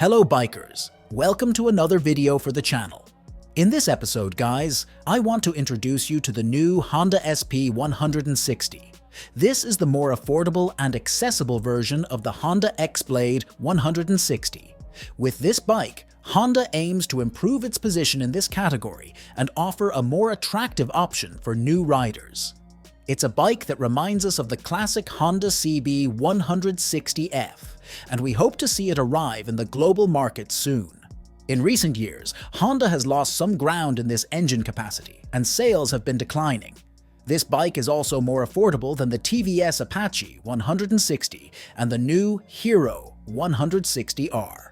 Hello bikers, welcome to another video for the channel. In this episode guys, I want to introduce you to the new Honda SP160. This is the more affordable and accessible version of the Honda Xblade 160. With this bike, Honda aims to improve its position in this category and offer a more attractive option for new riders. It's a bike that reminds us of the classic Honda CB 160F, and we hope to see it arrive in the global market soon. In recent years, Honda has lost some ground in this engine capacity, and sales have been declining. This bike is also more affordable than the TVS Apache 160 and the new Hero 160R.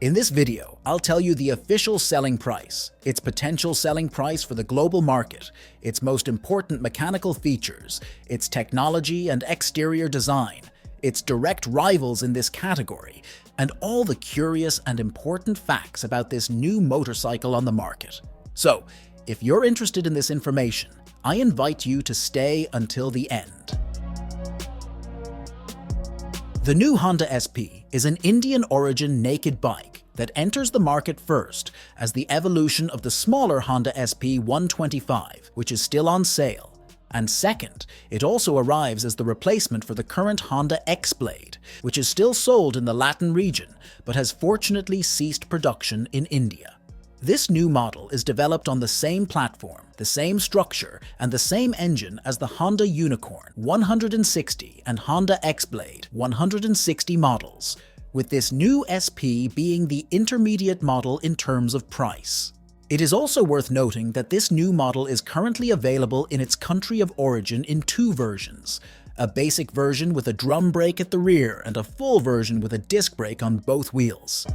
In this video, I'll tell you the official selling price, its potential selling price for the global market, its most important mechanical features, its technology and exterior design, its direct rivals in this category, and all the curious and important facts about this new motorcycle on the market. So, if you're interested in this information, I invite you to stay until the end. The new Honda SP is an Indian-origin naked bike that enters the market first as the evolution of the smaller Honda SP 125, which is still on sale. And second, it also arrives as the replacement for the current Honda Xblade, which is still sold in the Latin region, but has fortunately ceased production in India. This new model is developed on the same platform, the same structure, and the same engine as the Honda Unicorn 160 and Honda Xblade 160 models, with this new SP being the intermediate model in terms of price. It is also worth noting that this new model is currently available in its country of origin in two versions, a basic version with a drum brake at the rear and a full version with a disc brake on both wheels.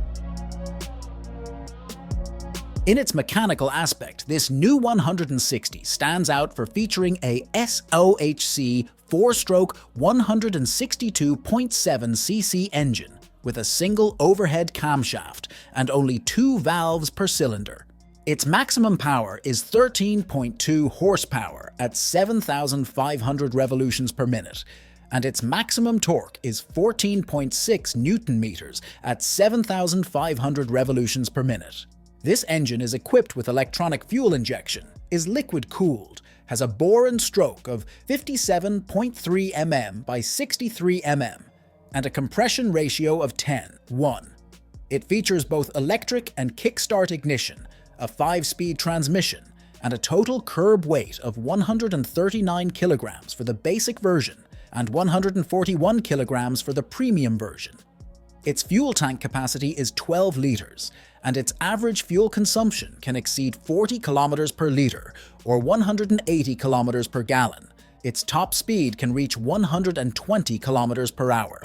In its mechanical aspect, this new 160 stands out for featuring a SOHC 4-stroke 162.7cc engine with a single overhead camshaft and only 2 valves per cylinder. Its maximum power is 13.2 horsepower at 7,500 revolutions per minute, and its maximum torque is 14.6 Newton-meters at 7,500 revolutions per minute. This engine is equipped with electronic fuel injection, is liquid-cooled, has a bore and stroke of 57.3 mm by 63 mm, and a compression ratio of 10:1. It features both electric and kickstart ignition, a 5-speed transmission, and a total curb weight of 139 kilograms for the basic version and 141 kilograms for the premium version. Its fuel tank capacity is 12 liters, and its average fuel consumption can exceed 40 kilometers per liter or 180 kilometers per gallon. Its top speed can reach 120 kilometers per hour.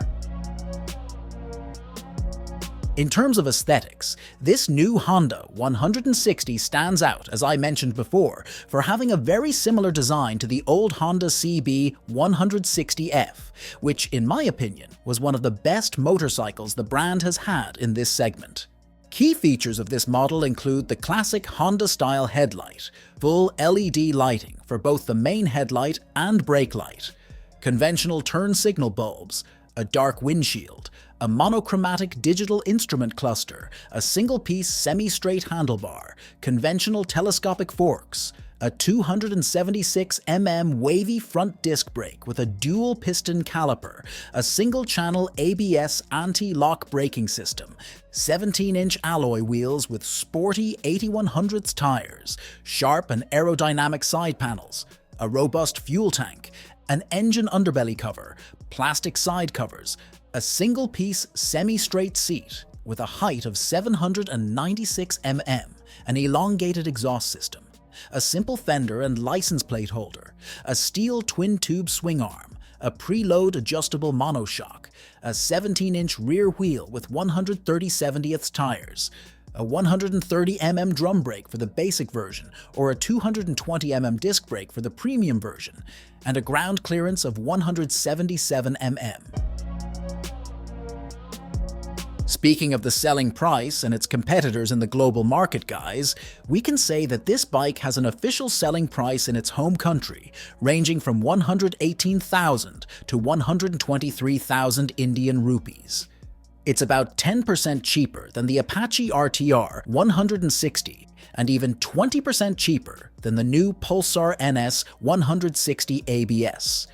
In terms of aesthetics, this new Honda 160 stands out, as I mentioned before, for having a very similar design to the old Honda CB 160F, which, in my opinion, was one of the best motorcycles the brand has had in this segment. Key features of this model include the classic Honda-style headlight, full LED lighting for both the main headlight and brake light, conventional turn signal bulbs, a dark windshield, a monochromatic digital instrument cluster, a single-piece semi-straight handlebar, conventional telescopic forks, a 276 mm wavy front disc brake with a dual-piston caliper, a single-channel ABS anti-lock braking system, 17-inch alloy wheels with sporty 8100s tires, sharp and aerodynamic side panels, a robust fuel tank, an engine underbelly cover, plastic side covers, a single-piece semi-straight seat with a height of 796 mm, an elongated exhaust system, a simple fender and license plate holder, a steel twin-tube swing arm, a preload adjustable monoshock, a 17-inch rear wheel with 130/70ths tires, a 130 mm drum brake for the basic version or a 220 mm disc brake for the premium version, and a ground clearance of 177 mm. Speaking of the selling price and its competitors in the global market, guys, we can say that this bike has an official selling price in its home country ranging from 118,000 to 123,000 Indian rupees. It's about 10% cheaper than the Apache RTR 160 and even 20% cheaper than the new Pulsar NS 160 ABS.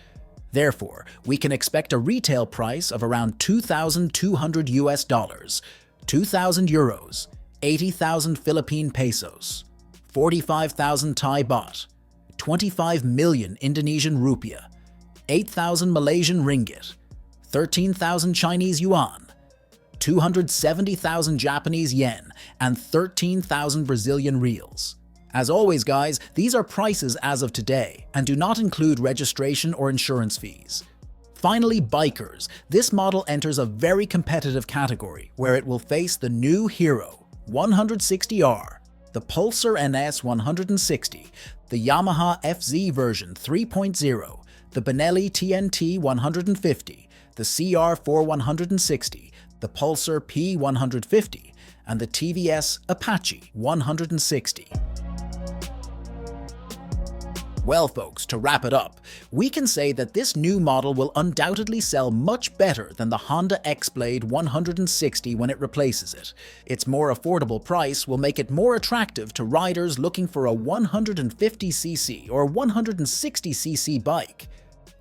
Therefore, we can expect a retail price of around $2,200 US, 2,000 euros, 80,000 Philippine pesos, 45,000 Thai baht, 25 million Indonesian rupiah, 8,000 Malaysian ringgit, 13,000 Chinese yuan, 270,000 Japanese yen, and 13,000 Brazilian reals. As always, guys, these are prices as of today and do not include registration or insurance fees. Finally, bikers. This model enters a very competitive category where it will face the new hero 160R, the Pulsar NS 160, the Yamaha FZ version 3.0, the Benelli TNT 150, the CR4 160, the Pulsar P150, and the TVS Apache 160. Well folks, to wrap it up, we can say that this new model will undoubtedly sell much better than the Honda Xblade 160 when it replaces it. Its more affordable price will make it more attractive to riders looking for a 150cc or 160cc bike.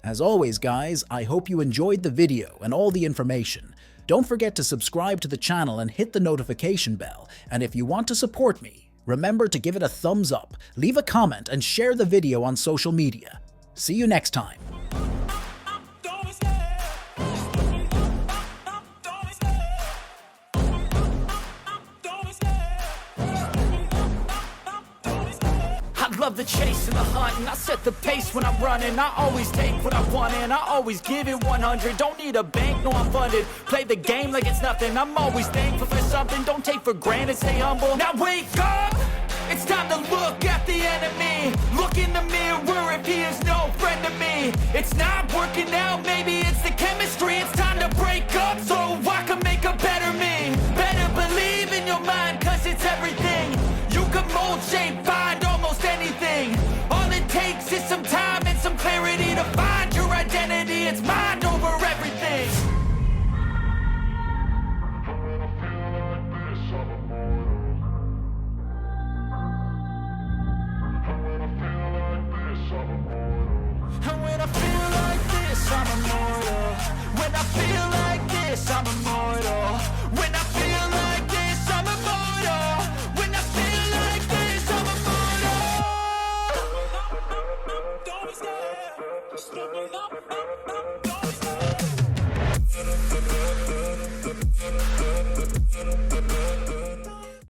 As always guys, I hope you enjoyed the video and all the information. Don't forget to subscribe to the channel and hit the notification bell, and if you want to support me, remember to give it a thumbs up, leave a comment, and share the video on social media. See you next time. I love the chase and the hunt, and I set the pace when I'm running. I always take what I want and I always give it 100. Don't need a bank, no I'm funded. Play the game like it's nothing. I'm always thankful for something. Don't take for granted, stay humble. Now wake up! It's time to look at the enemy. Look in the mirror if he is no friend to me. It's not working out, maybe it's the chemistry. It's time to break up so I can make a better me. Better believe in your mind, cause it's everything. You can mold, shape, find almost anything. All it takes is some time and some clarity to find your identity. It's mind over everything. And when I feel like this, I'm immortal. When I feel like this, I'm immortal. When I feel like this, I'm immortal. When I feel like this, I'm immortal. Don't be scared. Just look it up.